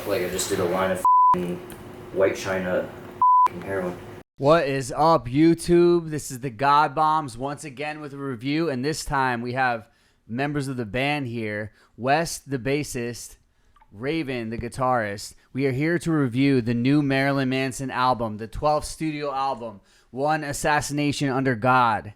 look like I just did a line of white china heroin. What is up, YouTube? This is the God Bombs once again with a review, and this time we have members of the band here. Wes, the bassist, Raven, the guitarist. We are here to review the new Marilyn Manson album, the 12th studio album, Assassination Under God.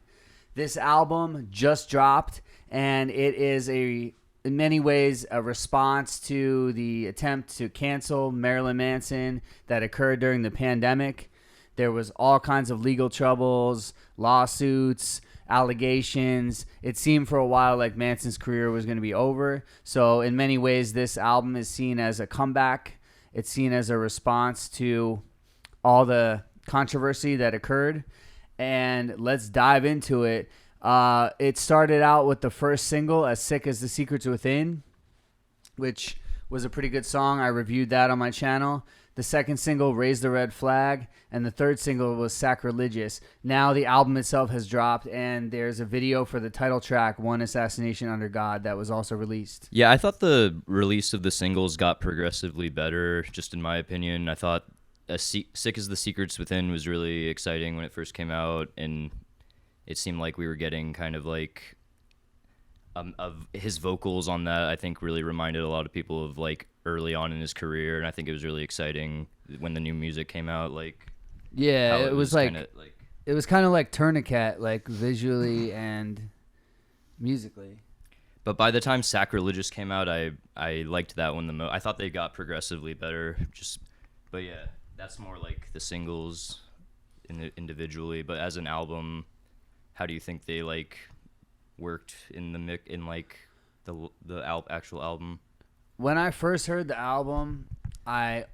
This album just dropped, and it is in many ways a response to the attempt to cancel Marilyn Manson that occurred during the pandemic. There was all kinds of legal troubles, lawsuits, allegations. It seemed for a while like Manson's career was going to be over. So in many ways, this album is seen as a comeback. It's seen as a response to all the controversy that occurred. And let's dive into it. It started out with the first single, As Sick as the Secrets Within, which was a pretty good song. I reviewed that on my channel. The second single, Raise the Red Flag, and the third single was Sacrilegious. Now the album itself has dropped, and there's a video for the title track, Assassination Under God, that was also released. Yeah, I thought the release of the singles got progressively better, just in my opinion. I thought Sick as the Secrets Within was really exciting when it first came out, and it seemed like we were getting kind of like of his vocals on that. I think really reminded a lot of people of like early on in his career, and I think it was really exciting when the new music came out. Like, yeah, it was like kinda, it was kind of like Tourniquet, like visually and musically. But by the time Sacrilegious came out, I liked that one the most. I thought they got progressively better. But yeah, that's more like the singles individually. But as an album, how do you think they like worked in the actual album? When I first heard the album, I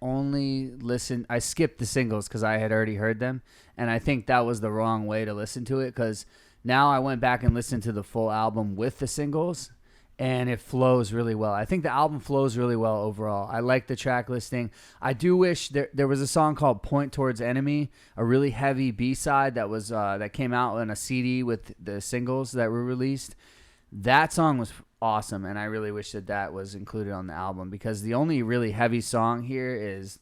skipped the singles because I had already heard them, and I think that was the wrong way to listen to it, because now I went back and listened to the full album with the singles, and it flows really well. I think the album flows really well overall. I like the track listing. I do wish there was a song called Point Towards Enemy, a really heavy B-side that came out on a CD with the singles that were released. That song was awesome, and I really wish that was included on the album, because the only really heavy song here is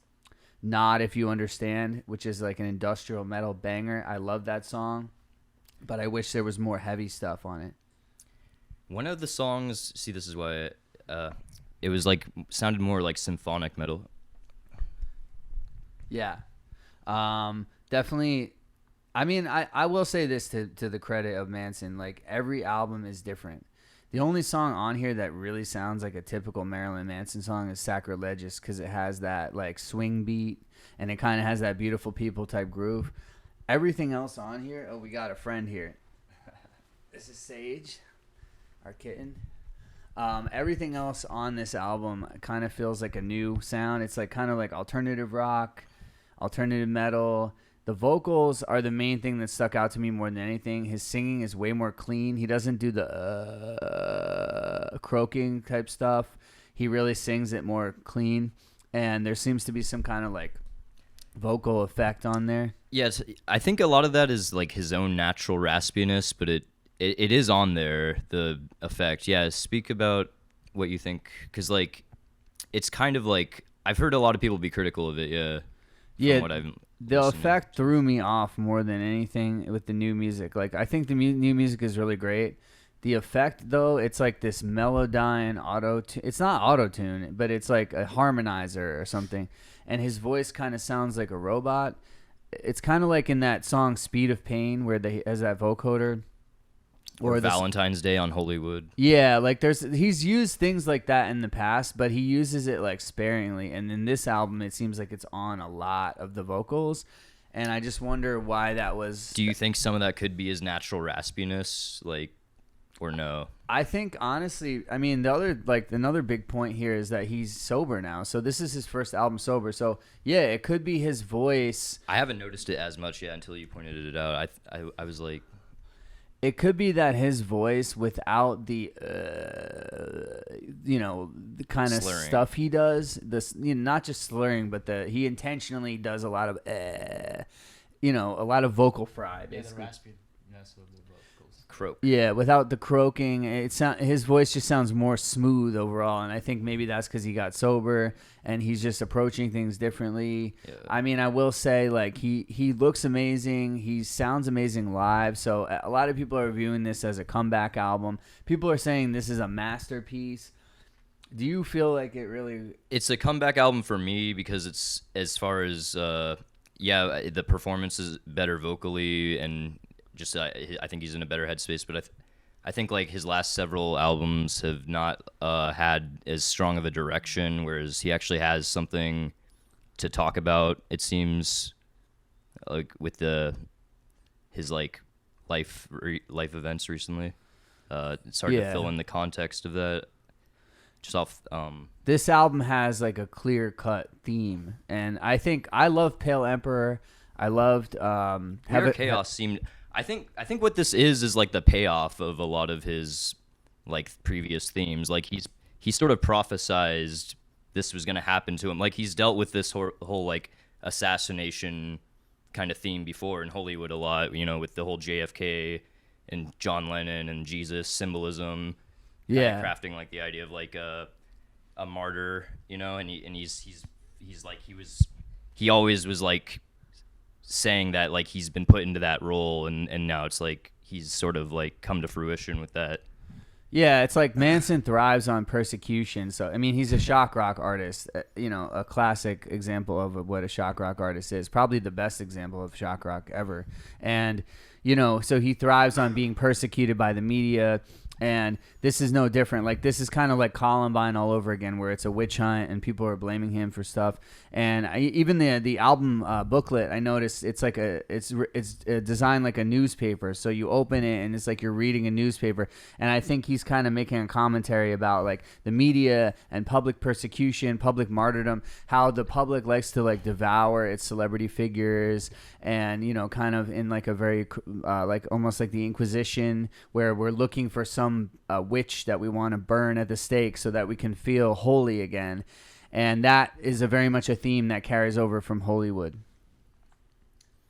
Not If You Understand, which is like an industrial metal banger. I love that song, but I wish there was more heavy stuff on it. One of the songs, see, this is why it was like sounded more like symphonic metal. Yeah, definitely. I mean, I will say this to the credit of Manson, like every album is different. The only song on here that really sounds like a typical Marilyn Manson song is Sacrilegious, because it has that like swing beat and it kind of has that Beautiful People type groove. Everything else on here, we got a friend here. This is Sage, our kitten. Everything else on this album kind of feels like a new sound. It's like kind of like alternative rock, alternative metal. The vocals are the main thing that stuck out to me more than anything. His singing is way more clean. He doesn't do the croaking type stuff. He really sings it more clean, and there seems to be some kind of like vocal effect on there. Yes, I think a lot of that is like his own natural raspiness, but it is on there, the effect. Yeah, speak about what you think, because like it's kind of like I've heard a lot of people be critical of it. Yeah, what I've the effect threw me off more than anything with the new music. Like, I think the new music is really great. The effect, though, it's like this Melodyne auto-tune. It's not auto-tune, but it's like a harmonizer or something. And his voice kind of sounds like a robot. It's kind of like in that song Speed of Pain, where he has that vocoder. Or Valentine's Day on Hollywood. Yeah, like he's used things like that in the past, but he uses it like sparingly. And in this album, it seems like it's on a lot of the vocals, and I just wonder why that was. Do you think some of that could be his natural raspiness, like, or no? I think honestly, I mean, another big point here is that he's sober now. So this is his first album sober. So yeah, it could be his voice. I haven't noticed it as much yet until you pointed it out. I was like. It could be that his voice, without the, the kind of stuff he does, not just slurring, but he intentionally does a lot of, a lot of vocal fry, basically. Yeah, the raspiness of the vocals. croak. Yeah, without the croaking, his voice just sounds more smooth overall, and I think maybe that's because he got sober and he's just approaching things differently. Yeah. I mean, I will say, like, he looks amazing, he sounds amazing live, so a lot of people are viewing this as a comeback album. People are saying this is a masterpiece. Do you feel like it really... It's a comeback album for me because it's, as far as, the performance is better vocally, and just I think he's in a better headspace, but I think like his last several albums have not had as strong of a direction, whereas he actually has something to talk about, it seems, like with his like life events recently. It's hard to fill in the context of that. Just off. This album has like a clear-cut theme, and I think I love Pale Emperor. I loved Pure Chaos seemed. I think what this is like the payoff of a lot of his like previous themes. Like he sort of prophesized this was going to happen to him. Like he's dealt with this whole like assassination kind of theme before in Hollywood a lot. You know, with the whole JFK and John Lennon and Jesus symbolism. Yeah, crafting like the idea of like a martyr, you know, and he's like he always was like saying that like he's been put into that role, and now it's like he's sort of like come to fruition with that. Yeah, it's like Manson thrives on persecution. So I mean, he's a shock rock artist, you know, a classic example of what a shock rock artist is, probably the best example of shock rock ever. And you know, so he thrives on being persecuted by the media. And this is no different. Like, this is kind of like Columbine all over again, where it's a witch hunt and people are blaming him for stuff. And even the album booklet, I noticed it's like it's designed like a newspaper. So you open it and it's like you're reading a newspaper. And I think he's kind of making a commentary about like the media and public persecution, public martyrdom, how the public likes to like devour its celebrity figures, and you know, kind of in like a very like almost like the Inquisition, where we're looking for some witch that we want to burn at the stake so that we can feel holy again. And that is very much a theme that carries over from Hollywood.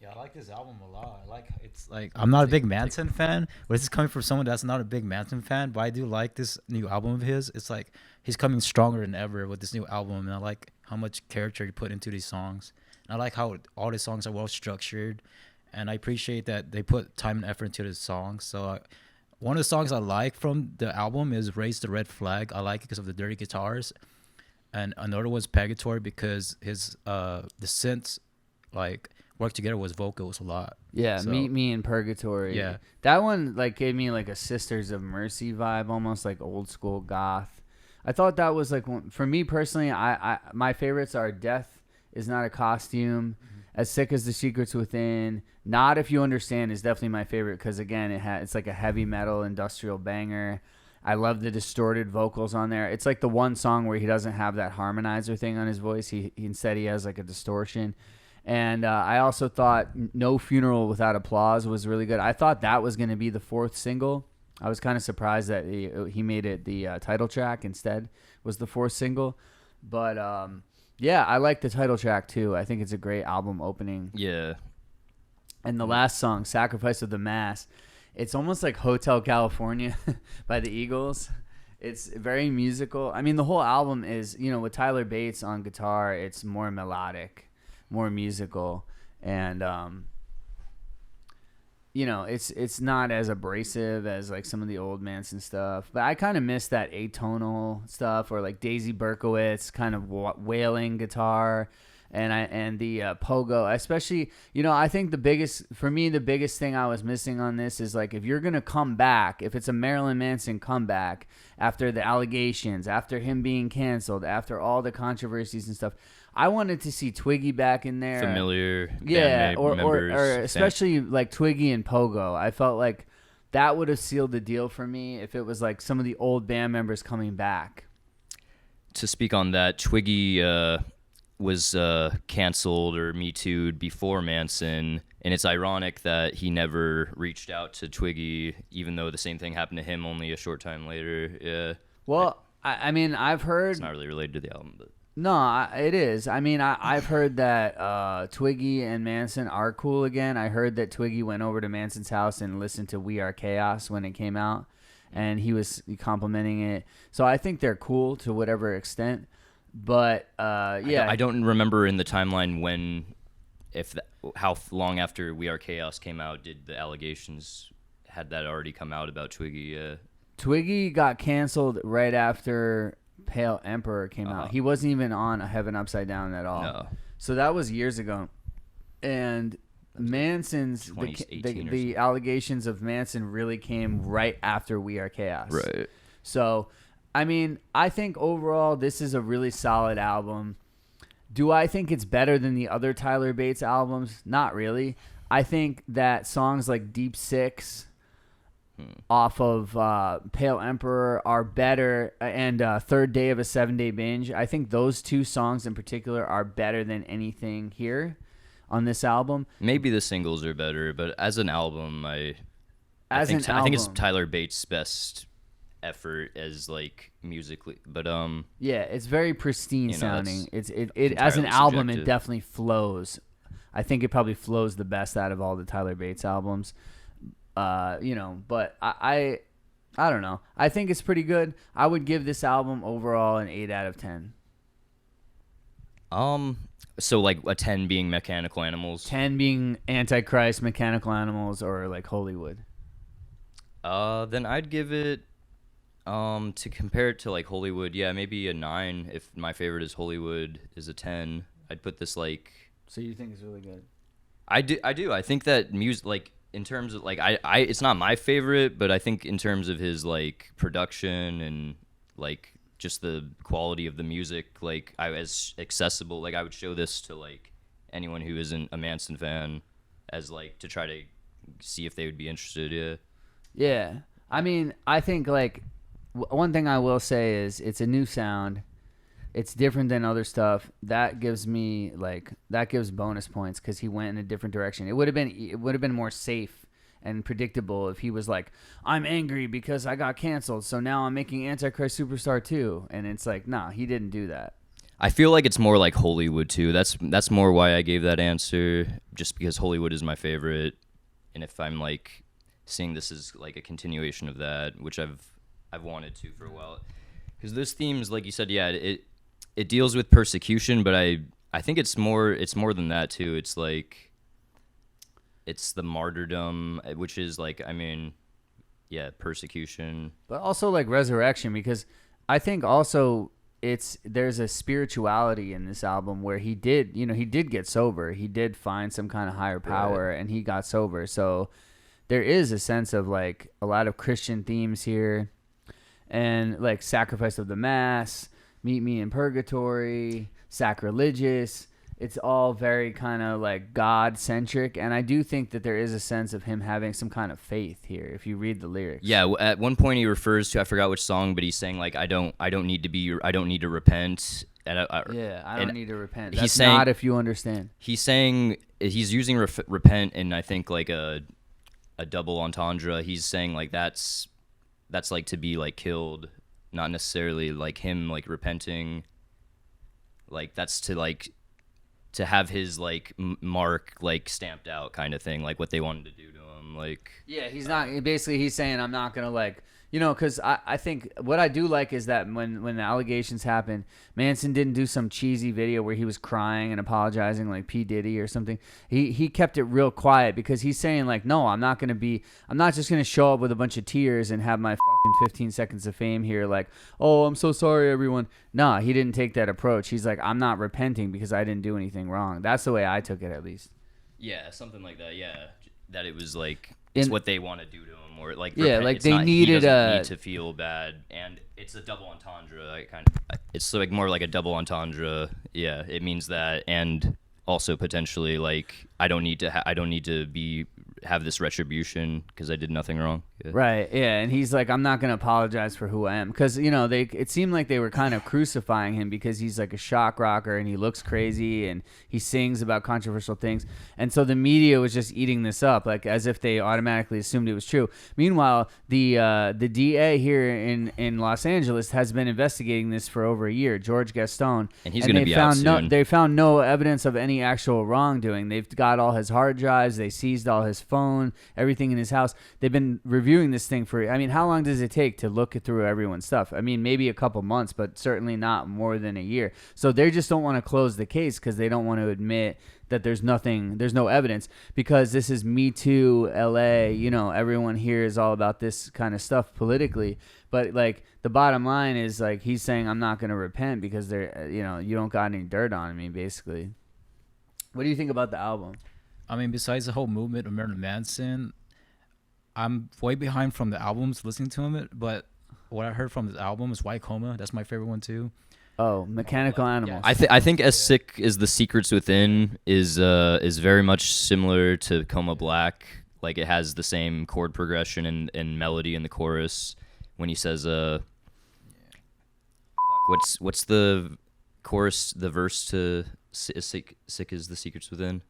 Yeah, I like this album a lot. It's like I'm not a big Manson fan, but this is coming from someone that's not a big Manson fan, but I do like this new album of his. It's like he's coming stronger than ever with this new album, and I like how much character he put into these songs. And I like how all the songs are well structured, and I appreciate that they put time and effort into the songs. So one of the songs I like from the album is Raise the Red Flag. I like it because of the dirty guitars. And another one's Purgatory because his the synths like work together with vocals a lot. Yeah, so, Meet Me in Purgatory. Yeah. That one like gave me like a Sisters of Mercy vibe, almost like old school goth. I thought that was like one, for me personally, I my favorites are Death Is Not a Costume, As Sick as the Secrets Within. Not If You Understand is definitely my favorite because again it's like a heavy metal industrial banger. I love the distorted vocals on there. It's like the one song where he doesn't have that harmonizer thing on his voice. He instead he has like a distortion. And I also thought No Funeral Without Applause was really good. I thought that was going to be the fourth single. I was kind of surprised that he made it the title track instead, was the fourth single. But yeah, I like the title track too. I think it's a great album opening. Yeah. And the last song, Sacrifice of the Mass, it's almost like Hotel California by the Eagles. It's very musical. I mean, the whole album is, you know, with Tyler Bates on guitar, it's more melodic, more musical. And, you know, it's not as abrasive as like some of the old Manson stuff. But I kind of miss that atonal stuff, or like Daisy Berkowitz kind of wailing guitar. And the pogo, especially, you know, I think the biggest thing I was missing on this is like, if you're going to come back, if it's a Marilyn Manson comeback after the allegations, after him being canceled, after all the controversies and stuff, I wanted to see Twiggy back in there. Familiar. Yeah. Or members, especially like Twiggy and Pogo. I felt like that would have sealed the deal for me if it was like some of the old band members coming back. To speak on that, Twiggy, was canceled or Me Too'd before Manson, and it's ironic that he never reached out to Twiggy, even though the same thing happened to him only a short time later. Yeah. Well, I mean, I've heard... It's not really related to the album, but... No, it is. I mean, I've heard that Twiggy and Manson are cool again. I heard that Twiggy went over to Manson's house and listened to We Are Chaos when it came out, and he was complimenting it. So I think they're cool to whatever extent. But yeah, I don't remember in the timeline when, how long after We Are Chaos came out did the allegations had that already come out about Twiggy? Twiggy got canceled right after Pale Emperor came out. He wasn't even on A Heaven Upside Down at all. No. So that was years ago. And Manson's the allegations of Manson really came right after We Are Chaos. Right. So, I mean, I think overall this is a really solid album. Do I think it's better than the other Tyler Bates albums? Not really. I think that songs like Deep Six off of Pale Emperor are better, and Third Day of a 7-Day Binge. I think those two songs in particular are better than anything here on this album. Maybe the singles are better, but as an album, I think it's Tyler Bates' best effort as like musically, but yeah, it's very pristine sounding. It as an entirely album, subjective. it definitely flows. I think it probably flows the best out of all the Tyler Bates albums. But I don't know. I think it's pretty good. I would give this album overall an 8 out of 10. So like a 10 being Mechanical Animals. 10 being Antichrist, Mechanical Animals, or like Hollywood. Then I'd give it, to compare it to like Hollywood, yeah, maybe a 9. If my favorite is Hollywood is a 10, I'd put this like. So you think it's really good? I do. I think that music, like in terms of like, I it's not my favorite, but I think in terms of his like production and like just the quality of the music, like as accessible, like I would show this to like anyone who isn't a Manson fan, as like to try to see if they would be interested. Yeah. Yeah. I mean, I think like one thing I will say is it's a new sound. It's different than other stuff. That gives bonus points because he went in a different direction. It would have been more safe and predictable if he was like, I'm angry because I got canceled, so now I'm making Antichrist Superstar 2. And it's like, nah, he didn't do that. I feel like it's more like Hollywood too. That's more why I gave that answer, just because Hollywood is my favorite, and if I'm like seeing this as like a continuation of that, which I've wanted to for a while, because those themes, like you said, yeah, it deals with persecution, but I think it's more than that too. It's like it's the martyrdom, which is like, I mean, yeah, persecution, but also like resurrection, because I think also there's a spirituality in this album where he did get sober. He did find some kind of higher power, and he got sober. So there is a sense of like a lot of Christian themes here, and like sacrifice of the mass, meet me in purgatory, sacrilegious. It's all very kind of like God-centric, and I do think that there is a sense of him having some kind of faith here if you read the lyrics. Yeah, at one point he refers to, I forgot which song, but he's saying like I don't need to repent. And I don't need to repent. He's That's saying, not if you understand. He's saying he's using repent, and I think like a double entendre. He's saying like that's like to be like killed, not necessarily like him like repenting. Like that's to have his like mark like stamped out kind of thing, like what they wanted to do to him. Like, yeah, he's not basically he's saying I'm not gonna like, because I think what I do like is that when the allegations happened, Manson didn't do some cheesy video where he was crying and apologizing like P. Diddy or something. He kept it real quiet, because he's saying like, no, I'm not just gonna show up with a bunch of tears and have my fucking 15 seconds of fame here like, oh, I'm so sorry everyone. Nah, he didn't take that approach. He's like, I'm not repenting because I didn't do anything wrong. That's the way I took it, at least. yeah, something like that. Yeah, that it was like it's what they want to do to him. Or like, yeah, repent. like It's they not, needed he doesn't need to feel bad, and it's a double entendre. Like it's like more like a double entendre. Yeah, it means that, and also potentially like I don't need to be have this retribution because I did nothing wrong. Yeah. Right, yeah, and he's like, I'm not going to apologize for who I am. Because, it seemed like they were kind of crucifying him because he's like a shock rocker and he looks crazy and he sings about controversial things. And so the media was just eating this up, like as if they automatically assumed it was true. Meanwhile, the DA here in Los Angeles has been investigating this for over a year, George Gaston. And he's going to be out soon. They found no evidence of any actual wrongdoing. They've got all his hard drives. They seized all his phone, everything in his house. They've been reviewing this thing for, how long does it take to look through everyone's stuff? I mean, maybe a couple months, but certainly not more than a year. So they just don't want to close the case because they don't want to admit that there's no evidence, because this is Me Too LA. Everyone here is all about this kind of stuff politically, but like the bottom line is like he's saying, I'm not going to repent because they're, you don't got any dirt on me, basically. What do you think about the album? I mean, besides the whole movement of Marilyn Manson, I'm way behind from the albums listening to him, but what I heard from this album is White Coma. That's my favorite one too. Oh, Mechanical Animals. I think As Sick as the Secrets Within is very much similar to Coma Black. Like it has the same chord progression and melody in the chorus when he says what's the chorus, the verse to Sick as the Secrets Within?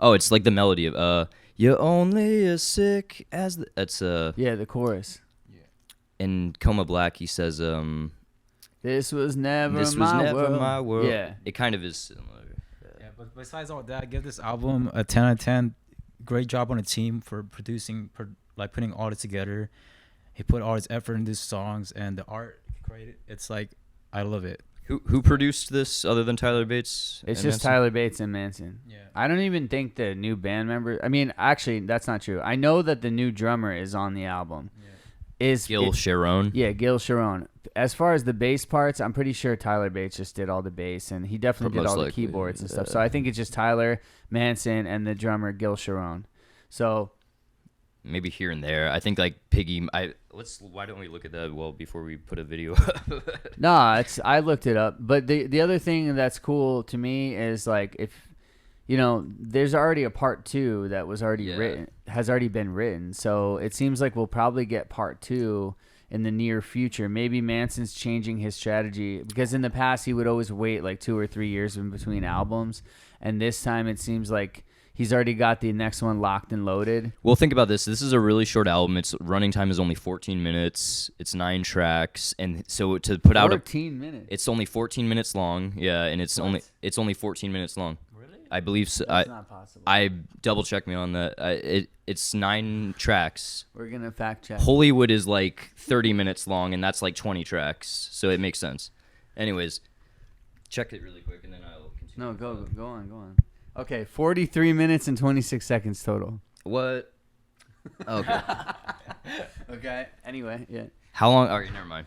Oh, it's like the melody of you're only as sick as the, it's the chorus. Yeah. In Coma Black he says this was never my world. Yeah. It kind of is similar. Yeah, but besides all that, I give this album a 10 out of 10. Great job on the team for producing, putting all it together. He put all his effort into these songs, and the art he created, it's like, I love it. Who produced this other than Tyler Bates? It's and just Manson? Tyler Bates and Manson. Yeah. I don't even think the new band member. I mean, actually, that's not true. I know that the new drummer is on the album. Yeah. Gil Sharon. Yeah, Gil Sharon. As far as the bass parts, I'm pretty sure Tyler Bates just did all the bass, and he definitely did all the keyboards and stuff. So I think it's just Tyler, Manson, and the drummer Gil Sharon. So maybe here and there. I think like Piggy. Why don't we look at that before we put a video up? No, I looked it up. But the other thing that's cool to me is like if there's already a part 2 that was already has already been written. So it seems like we'll probably get part 2 in the near future. Maybe Manson's changing his strategy, because in the past he would always wait like 2 or 3 years in between albums, and this time it seems like he's already got the next one locked and loaded. Well, think about this. This is a really short album. Its running time is only 14 minutes. It's 9 tracks, and so to put out 14 minutes. It's only 14 minutes long. Yeah, and it's only 14 minutes long. Really? I believe so. That's not possible. I double checked me on that. It's 9 tracks. We're gonna fact check. Hollywood is like 30 minutes long, and that's like 20 tracks, so it makes sense. Anyways, check it really quick, and then I'll continue. No, go on. Okay, 43 minutes and 26 seconds total. What? Okay. Okay. Anyway, yeah. How long? All right, never mind.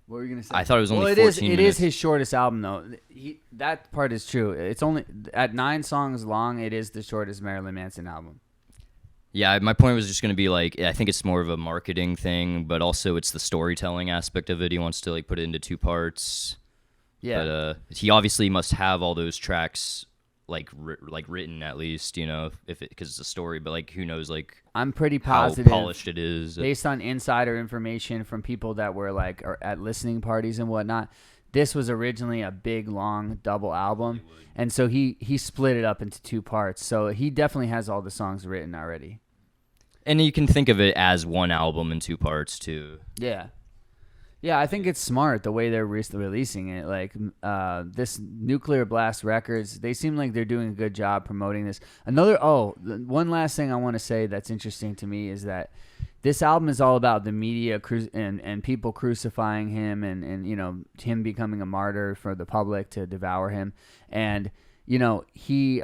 What were you gonna say? I thought it was only 14 minutes. It is minutes. his shortest album, though. That part is true. It's only at 9 songs long. It is the shortest Marilyn Manson album. Yeah, my point was just going to be like, I think it's more of a marketing thing, but also it's the storytelling aspect of it. He wants to like put it into 2 parts. Yeah. But he obviously must have all those tracks like written at least, if it because it's a story. But like, who knows? Like, I'm pretty how positive, polished it is based on insider information from people that were like at listening parties and whatnot. This was originally a big, long double album, and so he split it up into 2 parts. So he definitely has all the songs written already. And you can think of it as one album in 2 parts too. Yeah. Yeah, I think it's smart the way they're releasing it. Like this Nuclear Blast Records, they seem like they're doing a good job promoting this. One last thing I want to say that's interesting to me is that this album is all about the media and people crucifying him and him becoming a martyr for the public to devour him. And he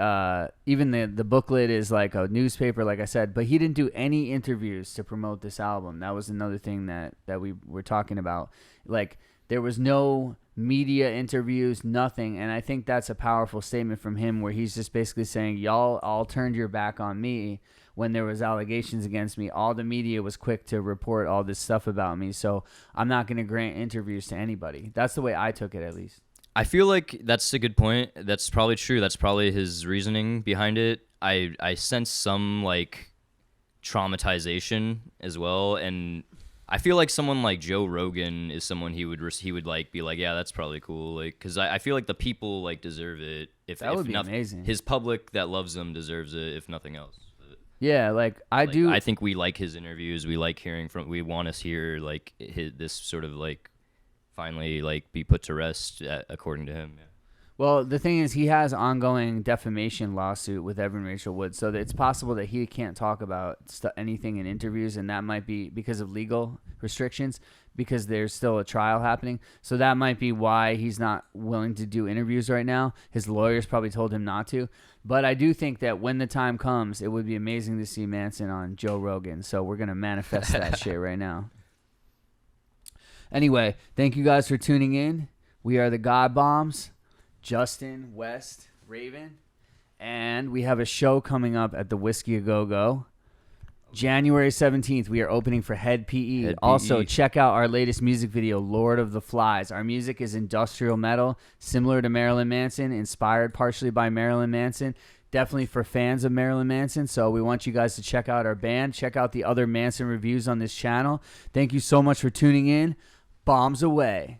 even the booklet is like a newspaper, like I said, but he didn't do any interviews to promote this album. That was another thing that we were talking about. Like, there was no media interviews, nothing. And I think that's a powerful statement from him, where he's just basically saying, y'all all turned your back on me when there was allegations against me. All the media was quick to report all this stuff about me. So I'm not going to grant interviews to anybody. That's the way I took it, at least. I feel like that's a good point. That's probably true. That's probably his reasoning behind it. I sense some like traumatization as well, and I feel like someone like Joe Rogan is someone he would like be like, yeah, that's probably cool, like because I feel like the people like deserve it. That would be amazing. His public that loves him deserves it, if nothing else. Yeah, like I think we like his interviews. We like hearing from. We want to hear like this sort of like finally like be put to rest according to him. Yeah. Well, the thing is, he has ongoing defamation lawsuit with Evan Rachel Wood, so that it's possible that he can't talk about anything in interviews, and that might be because of legal restrictions, because there's still a trial happening. So that might be why he's not willing to do interviews right now. His lawyers probably told him not to. But I do think that when the time comes, it would be amazing to see Manson on Joe Rogan. So we're going to manifest that shit right now. Anyway, thank you guys for tuning in. We are the God Bombs. Justin, West, Raven, and we have a show coming up at the Whiskey A Go Go. January 17th, we are opening for Head PE. Head Also, PE. check out our latest music video, Lord of the Flies. Our music is industrial metal, similar to Marilyn Manson, inspired partially by Marilyn Manson. Definitely for fans of Marilyn Manson. So we want you guys to check out our band. Check out the other Manson reviews on this channel. Thank you so much for tuning in. Bombs away.